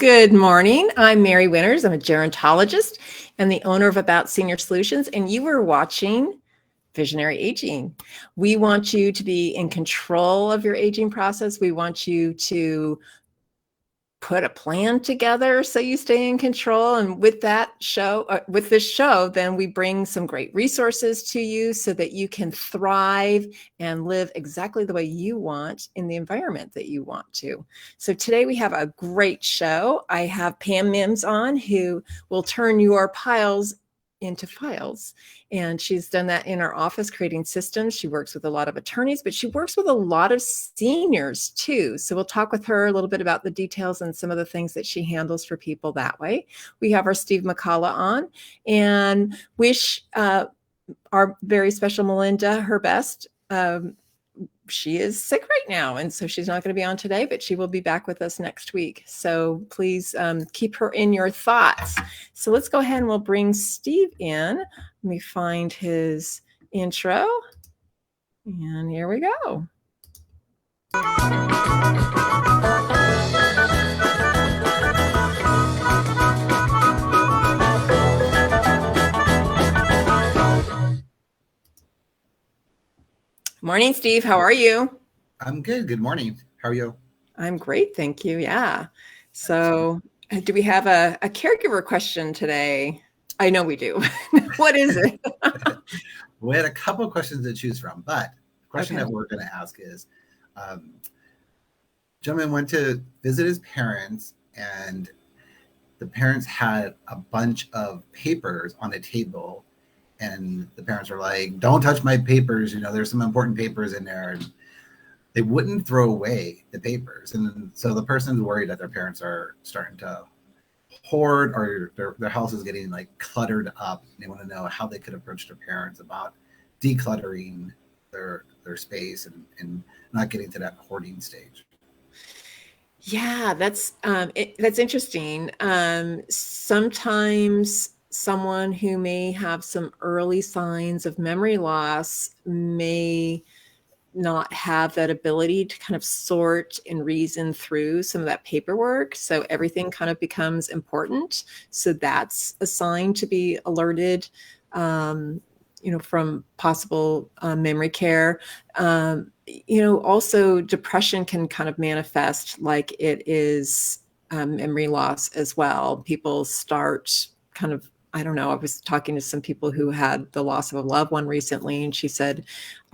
Good morning. I'm Mary Winters. I'm a gerontologist and the owner of About Senior Solutions, and you are watching Visionary Aging. We want you to be in control of your aging process. We want you to put a plan together so you stay in control. And with this show, then we bring some great resources to you so that you can thrive and live exactly the way you want in the environment that you want to. So today we have a great show. I have Pam Mims on, who will turn your piles into files. And she's done that in her office, creating systems. She works with a lot of attorneys, but she works with a lot of seniors too. So we'll talk with her a little bit about the details and some of the things that she handles for people that way. We have our Steve McCullough on, and wish our very special Melinda her best. She is sick right now, and so she's not going to be on today, but she will be back with us next week. So please keep her in your thoughts. So let's go ahead and we'll bring Steve in. Let me find his intro. And here we go. Morning, Steve. How are you? I'm good. Good morning. How are you? I'm great. Thank you. Yeah. So do we have a caregiver question today? I know we do. What is it? We had a couple of questions to choose from, but the question that we're going to ask is, gentleman went to visit his parents, and the parents had a bunch of papers on a table, and the parents were like, "Don't touch my papers. You know, there's some important papers in there." And they wouldn't throw away the papers. And so the person's worried that their parents are starting to hoard, or their house is getting like cluttered up. They want to know how they could approach their parents about decluttering their space and not getting to that hoarding stage. Yeah, that's interesting. Sometimes someone who may have some early signs of memory loss may not have that ability to kind of sort and reason through some of that paperwork. So everything kind of becomes important. So that's a sign to be alerted, from possible memory care. Also depression can kind of manifest like it is memory loss as well. People start kind of, I don't know, I was talking to some people who had the loss of a loved one recently, and she said,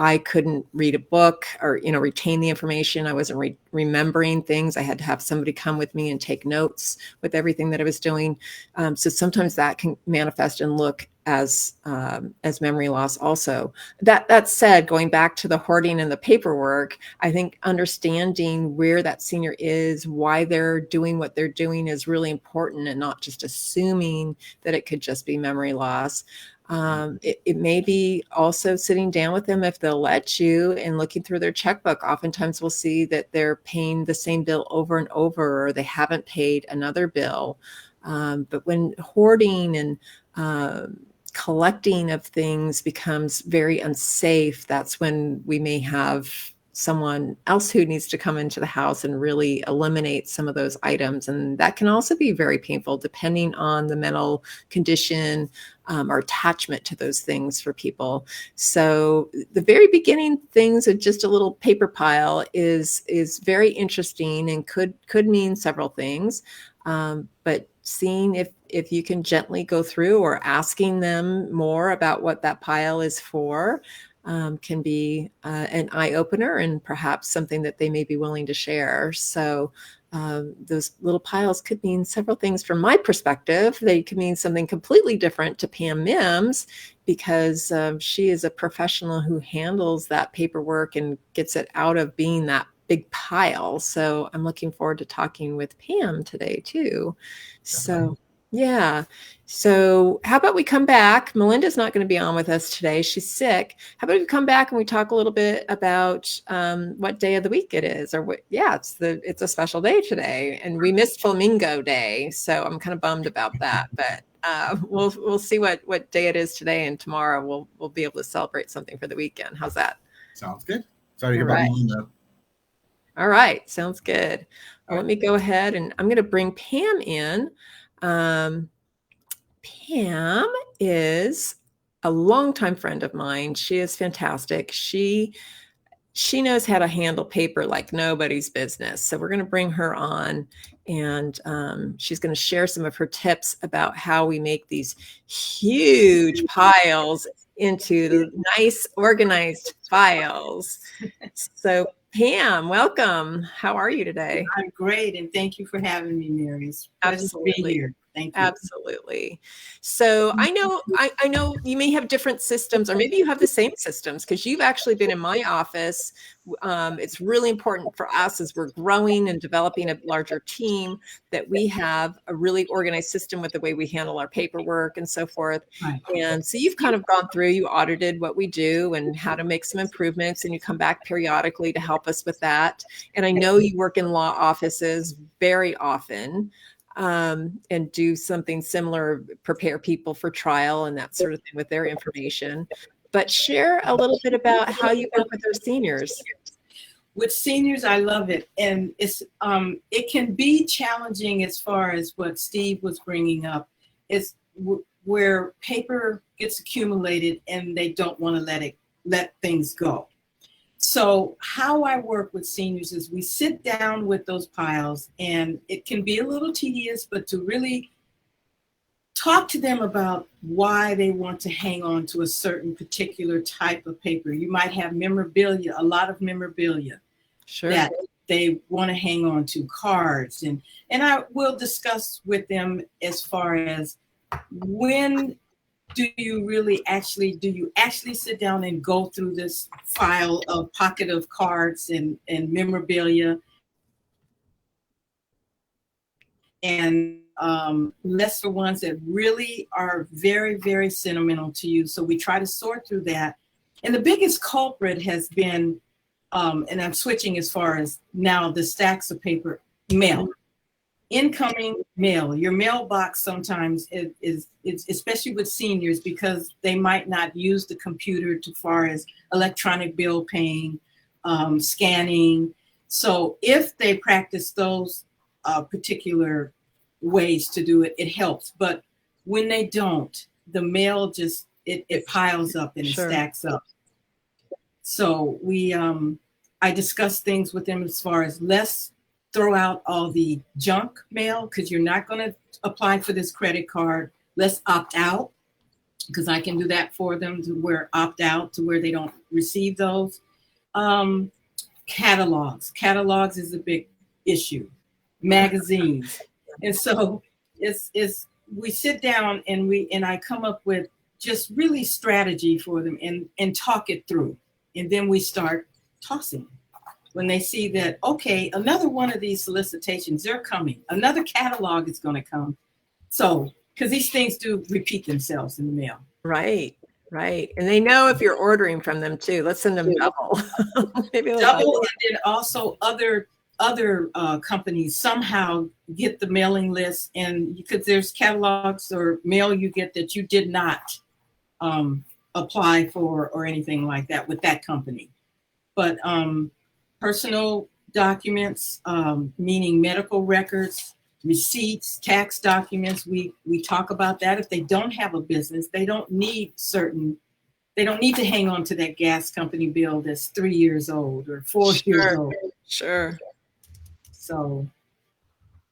I couldn't read a book or, retain the information. I wasn't remembering things. I had to have somebody come with me and take notes with everything that I was doing. So sometimes that can manifest and look as memory loss also. That said, going back to the hoarding and the paperwork, I think understanding where that senior is, why they're doing what they're doing is really important, and not just assuming that it could just be memory loss. It may be also sitting down with them if they'll let you and looking through their checkbook. Oftentimes we'll see that they're paying the same bill over and over, or they haven't paid another bill. But when hoarding and collecting of things becomes very unsafe, that's when we may have someone else who needs to come into the house and really eliminate some of those items. And that can also be very painful depending on the mental condition or attachment to those things for people. So the very beginning things of just a little paper pile is very interesting and could mean several things. But seeing if you can gently go through, or asking them more about what that pile is for, can be an eye opener, and perhaps something that they may be willing to share. So those little piles could mean several things from my perspective. They could mean something completely different to Pam Mims, because she is a professional who handles that paperwork and gets it out of being that big pile. So I'm looking forward to talking with Pam today too. So yeah. So how about we come back? Melinda's not going to be on with us today. She's sick. How about we come back and we talk a little bit about what day of the week it is, or what? Yeah, it's a special day today, and we missed Flamingo Day, so I'm kind of bummed about that. But we'll see what day it is today, and tomorrow we'll be able to celebrate something for the weekend. How's that? Sounds good. Sorry to hear about Melinda. All right, sounds good. All Well, let right. me go ahead and I'm going to bring Pam in. Pam is a longtime friend of mine. She is fantastic. She knows how to handle paper like nobody's business. So we're going to bring her on, and she's going to share some of her tips about how we make these huge piles into nice, organized files. So, Pam, welcome. How are you today? I'm great, and thank you for having me, Mary. It's a pleasure to be Absolutely. here. Thank you. Absolutely. So I know you may have different systems, or maybe you have the same systems, because you've actually been in my office. It's really important for us as we're growing and developing a larger team that we have a really organized system with the way we handle our paperwork and so forth. Right. And so you've kind of gone through, you audited what we do and how to make some improvements, and you come back periodically to help us with that. And I know you work in law offices very often, and do something similar, prepare people for trial and that sort of thing with their information. But share a little bit about how you work with our seniors. With seniors, I love it, and it can be challenging as far as what Steve was bringing up. Is where paper gets accumulated and they don't want to let things go. So how I work with seniors is we sit down with those piles, and it can be a little tedious, but to really talk to them about why they want to hang on to a certain particular type of paper. You might have memorabilia, a lot of memorabilia Sure. that they want to hang on to, cards, and I will discuss with them as far as when do you actually sit down and go through this file of pocket of cards and memorabilia, and lesser ones that really are very, very sentimental to you. So we try to sort through that. And the biggest culprit has been, and I'm switching as far as now, the stacks of paper, mail. Incoming mail. Your mailbox sometimes is especially with seniors, because they might not use the computer to far as electronic bill paying, scanning. So if they practice those particular ways to do it, it helps. But when they don't, the mail just it piles up and it Sure. stacks up. So I discuss things with them as far as let's throw out all the junk mail, because you're not going to apply for this credit card. Let's opt out, because I can do that for them, to where opt out to where they don't receive those. Catalogs is a big issue. Magazines. And so it's we sit down and I come up with just really strategy for them and talk it through. And then we start tossing. When they see that, okay, another one of these solicitations, they're coming. Another catalog is going to come. So, because these things do repeat themselves in the mail. Right. And they know if you're ordering from them too. Let's send them double. Maybe double, and then also other companies somehow get the mailing list, and because there's catalogs or mail you get that you did not apply for or anything like that with that company. But personal documents, meaning medical records, receipts, tax documents, we talk about that. If they don't have a business, they don't need to hang on to that gas company bill that's 3 years old or 4 years old. Sure. So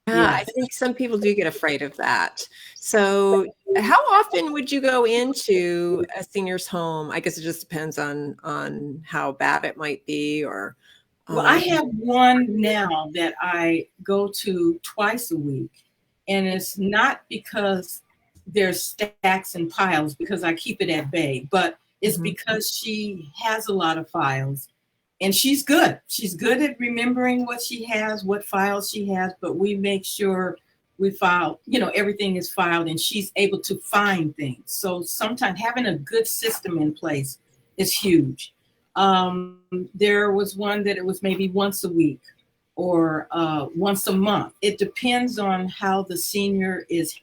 yeah, I think some people do get afraid of that. So how often would you go into a senior's home? I guess it just depends on how bad it might be, or well, I have one now that I go to twice a week, and it's not because there's stacks and piles, because I keep it at bay, but it's because she has a lot of files, and she's good. She's good at remembering what she has, what files she has, but we make sure we file, everything is filed, and she's able to find things. So sometimes having a good system in place is huge. There was one that it was maybe once a week or once a month. It depends on how the senior is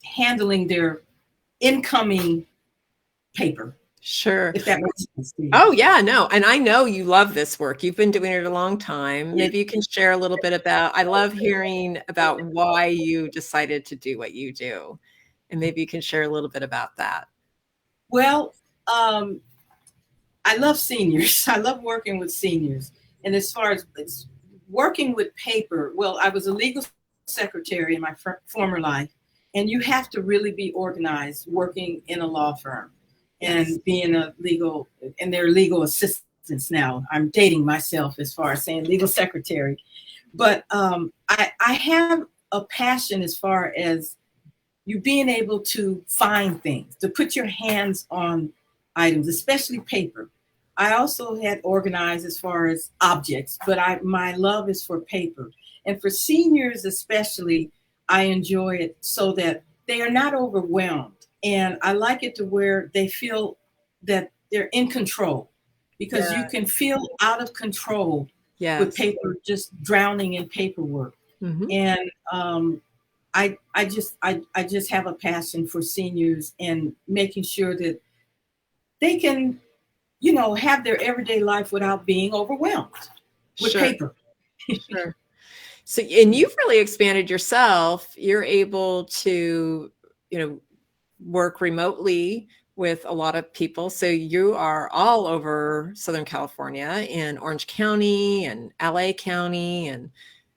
handling their incoming paper. Sure. if that makes sense to you. Oh, yeah, no. And I know you love this work. You've been doing it a long time. Yeah. Maybe you can share a little bit about, I love hearing about why you decided to do what you do. And maybe you can share a little bit about that. Well, I love seniors. I love working with seniors. And as far as working with paper, well, I was a legal secretary in my former life, and you have to really be organized working in a law firm and being a legal, and they're legal assistants now. I'm dating myself as far as saying legal secretary. But I have a passion as far as you being able to find things, to put your hands on items, especially paper. I also had organized as far as objects, but my love is for paper. And for seniors especially, I enjoy it so that they are not overwhelmed. And I like it to where they feel that they're in control, because you can feel out of control with Yes. paper, just drowning in paperwork. Mm-hmm. And I just have a passion for seniors and making sure that they can, have their everyday life without being overwhelmed with Sure. paper. Sure. So, and you've really expanded yourself. You're able to, work remotely with a lot of people. So you are all over Southern California in Orange County and LA County. And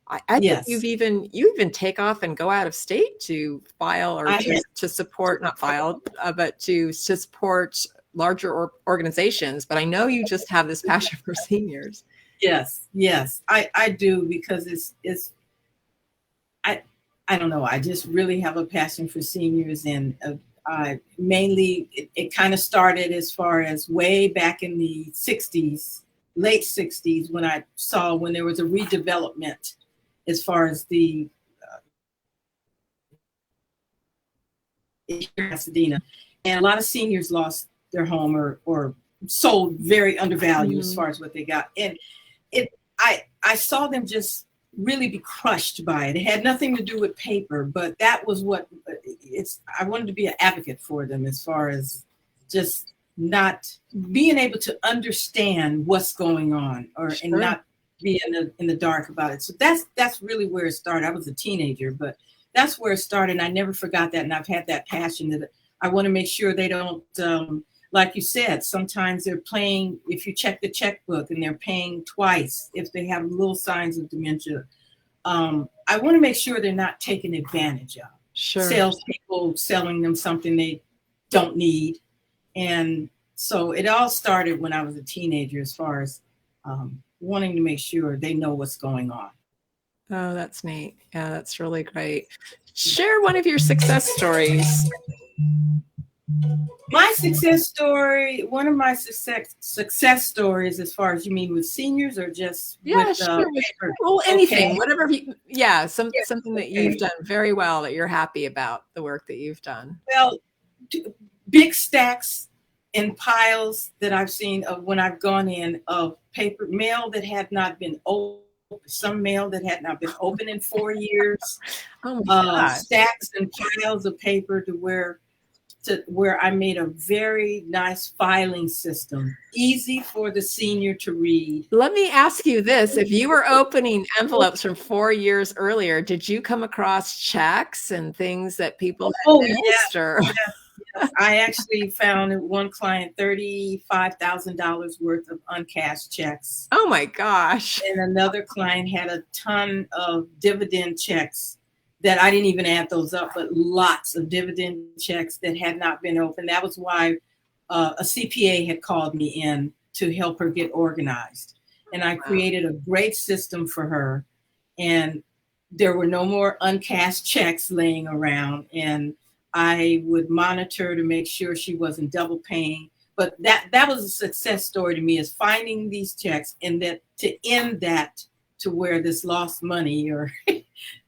I think Yes, you even take off and go out of state to file or I have. to support, not file, but to support larger organizations. But I know you just have this passion for seniors. Yes, I do, because I I don't know. I just really have a passion for seniors, and I mainly it kind of started as far as way back in the '60s, late '60s, when I saw when there was a redevelopment as far as the Pasadena, and a lot of seniors lost their home or sold very undervalued as far as what they got. And it I saw them just really be crushed by it. It had nothing to do with paper, but that was what I wanted to be an advocate for them as far as just not being able to understand what's going on, and not be in the dark about it. So that's really where it started. I was a teenager, but that's where it started. And I never forgot that. And I've had that passion that I want to make sure they don't, like you said, sometimes they're paying, if you check the checkbook and they're paying twice, if they have little signs of dementia. I want to make sure they're not taken advantage of. Sure. Salespeople selling them something they don't need. And so it all started when I was a teenager, as far as wanting to make sure they know what's going on. Oh, that's neat. Yeah, that's really great. Share one of your success stories. My success story, one of my success stories, as far as you mean with seniors or just with sure. paper? Well, anything, Okay. whatever. Something that you've done very well, that you're happy about the work that you've done. Well, big stacks and piles that I've seen of when I've gone in of paper mail that had not been opened. Some mail that had not been opened in 4 years. Oh my gosh. Stacks and piles of paper to where I made a very nice filing system, easy for the senior to read. Let me ask you this. If you were opening envelopes from 4 years earlier, did you come across checks and things that people had missed? Yes. I actually found one client $35,000 worth of uncashed checks. Oh my gosh. And another client had a ton of dividend checks that I didn't even add those up, but lots of dividend checks that had not been opened. That was why a CPA had called me in to help her get organized. And I created a great system for her. And there were no more uncashed checks laying around. And I would monitor to make sure she wasn't double paying. But that was a success story to me, is finding these checks, and that to end that to where this lost money or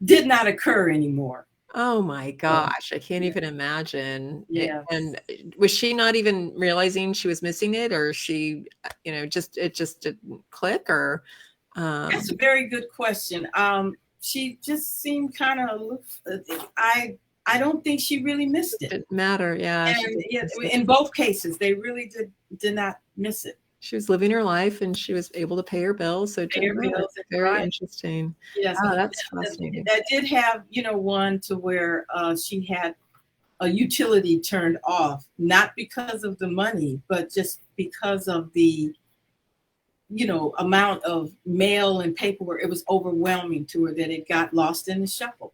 did not occur anymore. Oh my gosh, I can't even imagine. Yeah. And was she not even realizing she was missing it, or she, it just didn't click, or? That's a very good question. She just seemed kind of aloof. I I don't think she really missed it. Didn't matter. Yeah. And in both cases, they really did not miss it. She was living her life and she was able to pay her bills. So it didn't matter. Very interesting. Yes. Oh, that's fascinating. That did have, one to where she had a utility turned off, not because of the money, but just because of the, amount of mail and paperwork. It was overwhelming to her that it got lost in the shuffle.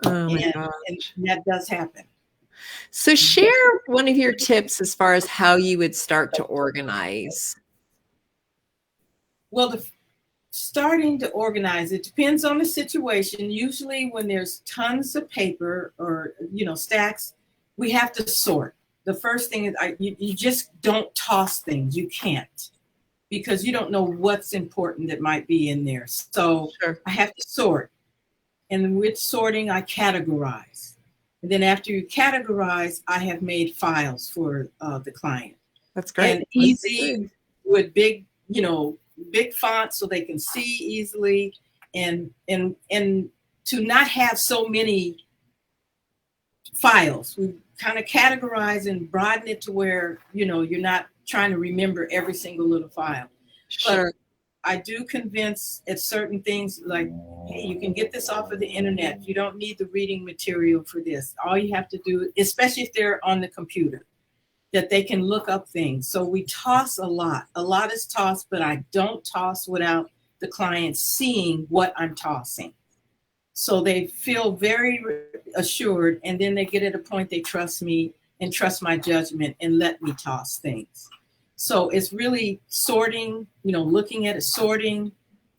Oh my and gosh. that does happen. So share one of your tips as far as how you would start to organize. Well, starting to organize, it depends on the situation. Usually when there's tons of paper or, stacks, we have to sort. The first thing is you just don't toss things. You can't, because you don't know what's important that might be in there. So Sure. I have to sort. And with sorting, I categorize. And then after you categorize, I have made files for the client. That's great. And easy with big, big font so they can see easily, and to not have so many files. We kind of categorize and broaden it to where, you're not trying to remember every single little file. Sure. But I do convince at certain things like, hey, you can get this off of the internet. You don't need the reading material for this. All you have to do, especially if they're on the computer, that they can look up things. So we toss a lot. A lot is tossed, but I don't toss without the client seeing what I'm tossing. So they feel very assured, and then they get at a point they trust me and trust my judgment and let me toss things. So it's really sorting, looking at it, sorting,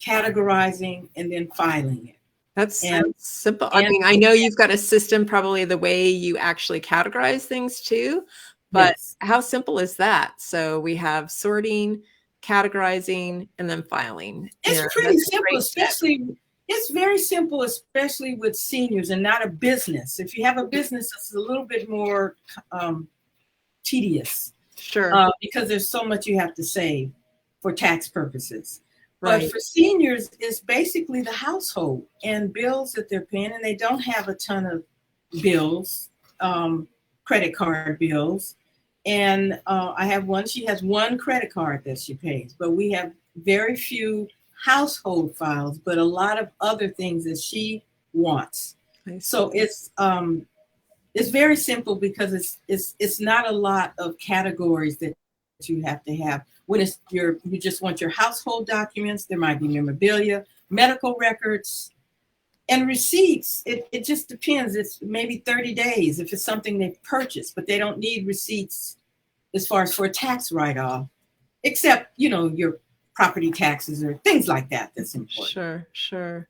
categorizing, and then filing it. That's simple. I mean, I know you've got a system, probably the way you actually categorize things too, but yes. How simple is that? So we have sorting, categorizing, and then filing. It's pretty simple, especially, it's very simple, especially with seniors and not a business. If you have a business, it's a little bit more tedious. Sure. Because there's so much you have to save for tax purposes. Right. But for seniors, it's basically the household and bills that they're paying, and they don't have a ton of bills, credit card bills. And I have one, she has one credit card that she pays, but we have very few household files, but a lot of other things that she wants. So it's very simple because it's not a lot of categories that you have to have. When it's you just want your household documents, there might be memorabilia, medical records, and receipts. It just depends. It's maybe 30 days if it's something they've purchased, but they don't need receipts as far as for a tax write-off, except, your property taxes or things like that. That's important. Sure.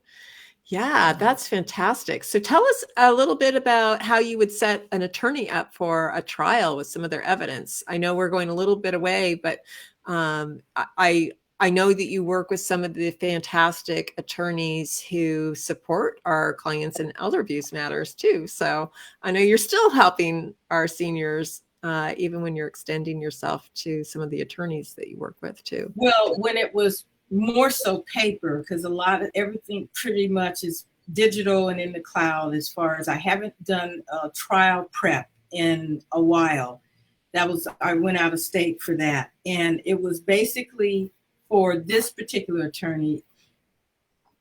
Yeah, that's fantastic. So tell us a little bit about how you would set an attorney up for a trial with some of their evidence. I know we're going a little bit away, but I know that you work with some of the fantastic attorneys who support our clients in elder abuse matters too. So I know you're still helping our seniors, even when you're extending yourself to some of the attorneys that you work with too. Well, when it was more so paper, because a lot of everything pretty much is digital and in the cloud. As far as I haven't done a trial prep in a while. I went out of state for that. And it was basically for this particular attorney,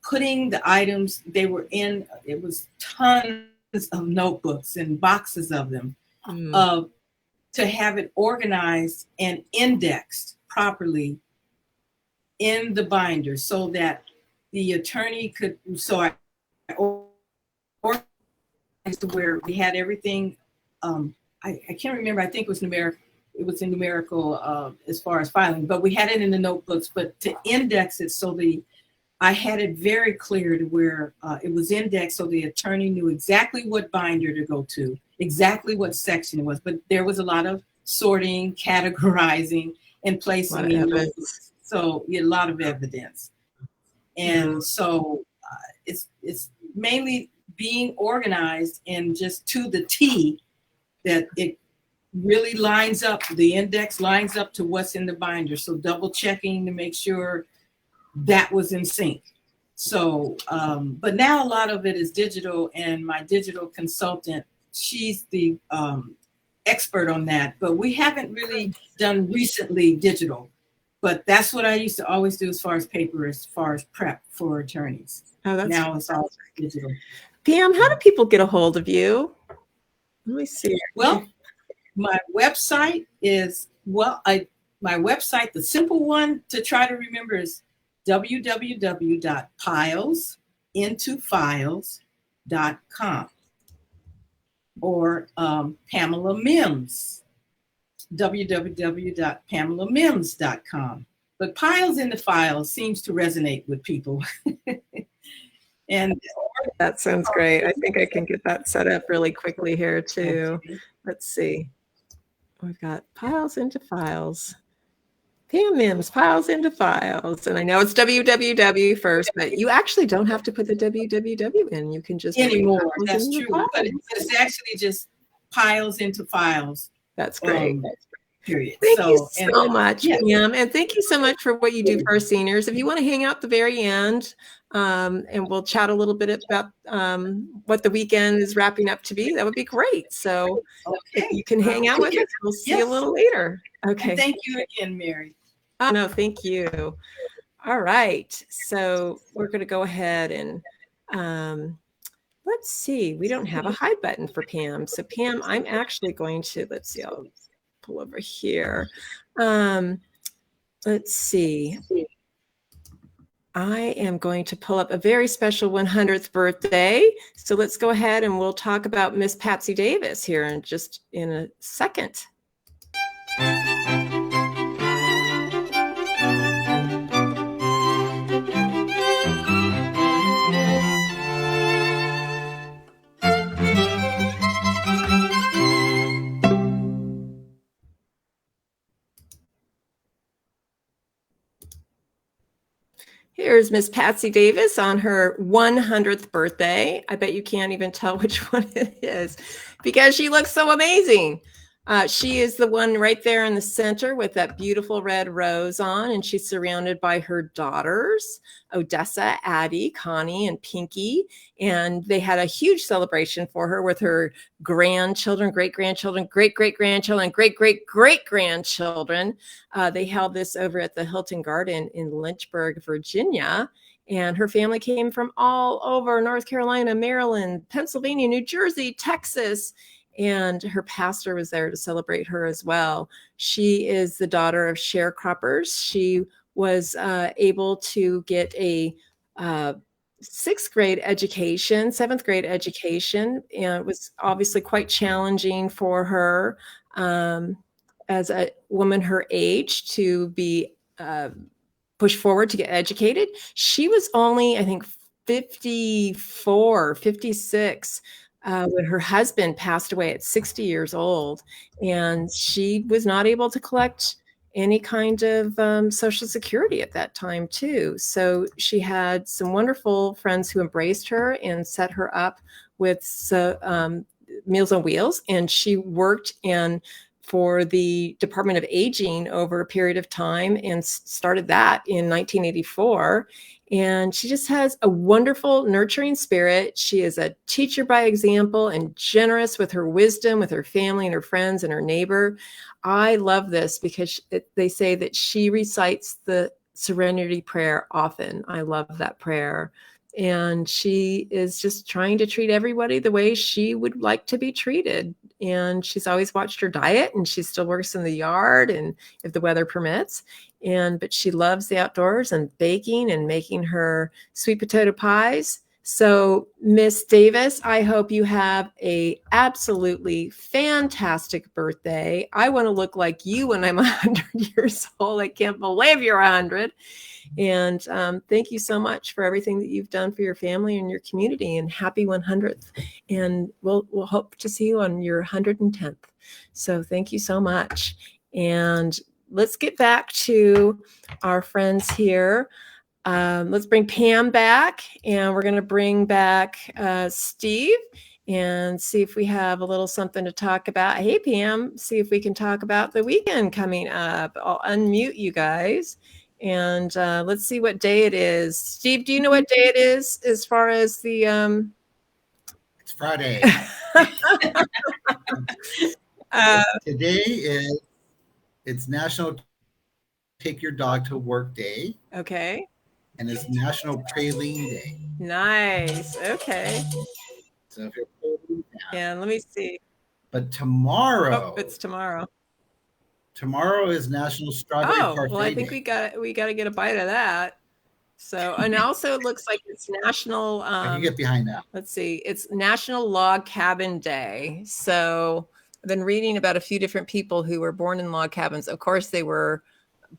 putting the items, they were in, it was tons of notebooks and boxes of them, to have it organized and indexed properly in the binder so that the attorney could, so I organized to where we had everything. I can't remember, I think it was in numerical as far as filing, but we had it in the notebooks, but to index it so I had it very clear to where it was indexed so the attorney knew exactly what binder to go to, exactly what section it was, but there was a lot of sorting, categorizing, and placing in notebooks. So a lot of evidence. And so it's mainly being organized and just to the T that it really lines up, the index lines up to what's in the binder. So double checking to make sure that was in sync. So, but now a lot of it is digital, and my digital consultant she's the expert on that. But we haven't really done recently digital. But that's what I used to always do as far as paper, as far as prep for attorneys. Oh, that's now it's all digital. Pam, how do people get a hold of you? Let me see. Well, my website is, my website, the simple one to try to remember, is www.pilesintofiles.com, or Pamela Mims, www.pamelamims.com. But Piles into Files seems to resonate with people. And that sounds great. I think I can get that set up really quickly here too. Let's see. We've got Piles into Files. Pam Mims, Piles into Files. And I know it's www first, but you actually don't have to put the www in. You can just anymore. That's true. But it's actually just Piles into Files. That's great. Period. Thank you so much, Pam. And thank you so much for what you do for our seniors. If you want to hang out at the very end, and we'll chat a little bit about what the weekend is wrapping up to be, that would be great. So if you can hang out with us, we'll see you a little later. Okay. And thank you again, Mary. No, thank you. All right. So we're going to go ahead and let's see. We don't have a hide button for Pam. So Pam, I'm actually going to, let's see, I'll pull over here. Let's see. I am going to pull up a very special 100th birthday. So let's go ahead and we'll talk about Miss Patsy Davis here in a second. Here's Miss Patsy Davis on her 100th birthday. I bet you can't even tell which one it is because she looks so amazing. She is the one right there in the center with that beautiful red rose on, and she's surrounded by her daughters, Odessa, Addie, Connie, and Pinky. And they had a huge celebration for her with her grandchildren, great-grandchildren, great-great-grandchildren, great-great-great-grandchildren. They held this over at the Hilton Garden in Lynchburg, Virginia. And her family came from all over North Carolina, Maryland, Pennsylvania, New Jersey, Texas. And her pastor was there to celebrate her as well. She is the daughter of sharecroppers. She was able to get a 6th grade education, 7th grade education, and it was obviously quite challenging for her as a woman her age to be pushed forward to get educated. She was only, I think, 54, 56 when her husband passed away at 60 years old, and she was not able to collect any kind of Social Security at that time too. So she had some wonderful friends who embraced her and set her up with Meals on Wheels, and she worked for the Department of Aging over a period of time and started that in 1984. And she just has a wonderful, nurturing spirit. She is a teacher by example and generous with her wisdom, with her family and her friends and her neighbor. I love this because they say that she recites the Serenity Prayer often. I love that prayer. And she is just trying to treat everybody the way she would like to be treated. And she's always watched her diet, and she still works in the yard and if the weather permits. But she loves the outdoors and baking and making her sweet potato pies. So Miss Davis, I hope you have a absolutely fantastic birthday. I want to look like you when I'm 100 years old. I can't believe you're 100. And thank you so much for everything that you've done for your family and your community, and happy 100th. And we'll hope to see you on your 110th. So thank you so much. And let's get back to our friends here. Let's bring Pam back, and we're going to bring back Steve and see if we have a little something to talk about. Hey, Pam, see if we can talk about the weekend coming up. I'll unmute you guys, and let's see what day it is. Steve, do you know what day it is as far as the... It's It's Friday. Uh, Today it's National Take Your Dog to Work Day, okay. and it's National Praline Day. Nice. Okay. So if you're praline fan. And let me see. But Oh, tomorrow it's tomorrow. is National Strawberry Oh, Parfait well, I think Day. we got to get a bite of that. So, and also it looks like it's National, I can get behind that. let's see, it's National Log Cabin Day. So I've been reading about a few different people who were born in log cabins. Of course, they were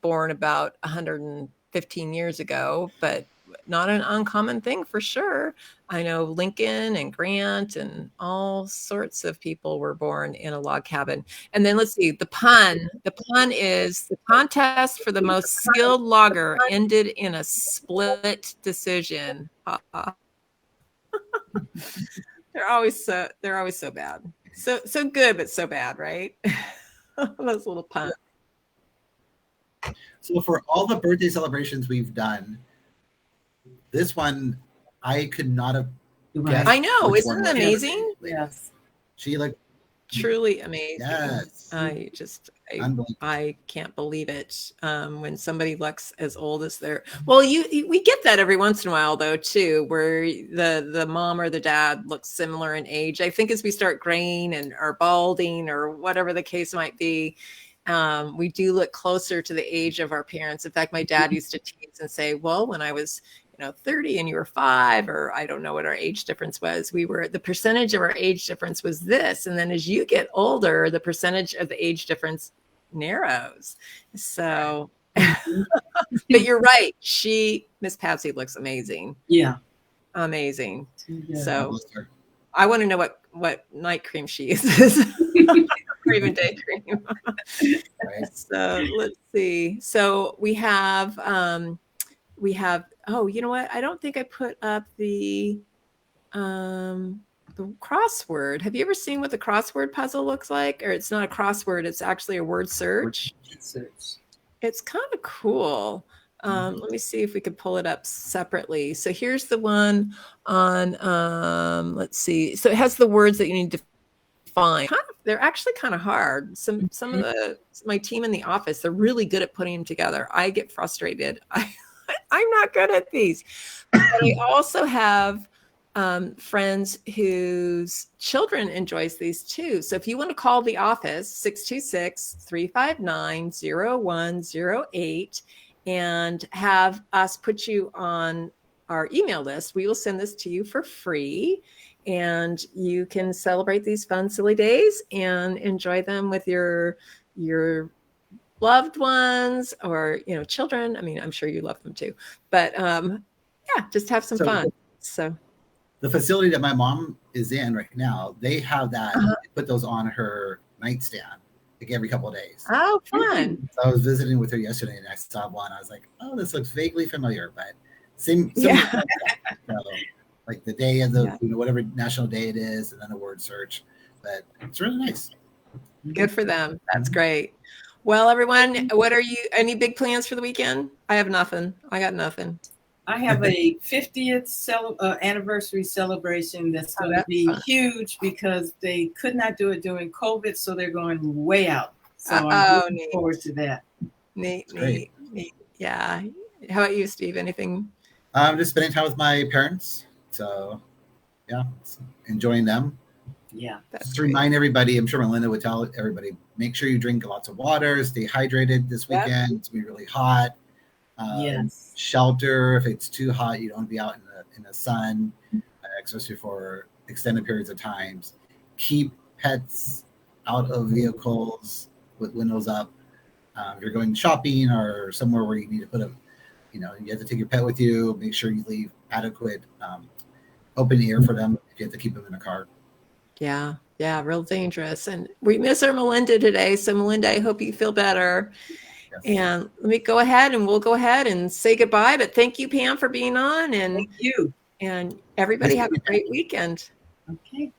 born about 115 years ago, but not an uncommon thing for sure. I know Lincoln and Grant and all sorts of people were born in a log cabin. And then let's see, the pun. The pun is the contest for the most skilled logger ended in a split decision. They're always so bad. So good, but so bad, right? Those little puns. So for all the birthday celebrations we've done, this one I could not have guessed. I know, which isn't one it was amazing? Yes. She like Truly amazing. yes. I can't believe it. When somebody looks as old as their, well, we get that every once in a while though too, where the mom or the dad looks similar in age. I think as we start graying and or balding or whatever the case might be, we do look closer to the age of our parents. In fact, my dad used to tease and say, well, when I was 30 and you were 5, or I don't know what our age difference was, the percentage of our age difference was this. And then as you get older, the percentage of the age difference narrows. So, but you're right. Miss Patsy looks amazing. Yeah. Amazing. Yeah. So I want to know what night cream she uses. Or even day cream. Right. So let's see. So we have, oh, you know what? I don't think I put up the crossword. Have you ever seen what the crossword puzzle looks like? Or it's not a crossword, it's actually a word search. It's kind of cool. Let me see if we could pull it up separately. So here's the one on, let's see. So it has the words that you need to find. They're actually kind of hard. Some of my team in the office, they're really good at putting them together. I get frustrated. I'm not good at these. But I also have friends whose children enjoys these too. So if you want to call the office, 626-359-0108 and have us put you on our email list, we will send this to you for free. And you can celebrate these fun, silly days and enjoy them with your loved ones or children. I mean, I'm sure you love them too, but yeah, just have some fun. So the facility that my mom is in right now, they have that. They put those on her nightstand like every couple of days. Oh, fun! So I was visiting with her yesterday, and I saw one. I was like, "Oh, this looks vaguely familiar," but same Yeah. so, like the day of the whatever national day it is, and then a word search. But it's really nice. Good for them. That's great. Well, everyone, any big plans for the weekend? I have nothing. I got nothing. I have a 50th anniversary celebration that's going to be huge because they could not do it during COVID, so they're going way out. So I'm looking forward to that. Neat. Yeah. How about you, Steve? Anything? I'm just spending time with my parents. So, yeah, enjoying them. Yeah. Just to remind everybody, I'm sure Melinda would tell everybody, make sure you drink lots of water, stay hydrated this weekend. It's going to be really hot. Yes. Shelter. If it's too hot, you don't want to be out in the sun, especially for extended periods of times. Keep pets out of vehicles with windows up. If you're going shopping or somewhere where you need to put you have to take your pet with you. Make sure you leave adequate open air for them if you have to keep them in a car. Yeah, real dangerous. And we miss our Melinda today. So Melinda, I hope you feel better. Yes. And let me go ahead and we'll go ahead and say goodbye. But thank you, Pam, for being on. And thank you. And everybody have a great weekend. Okay.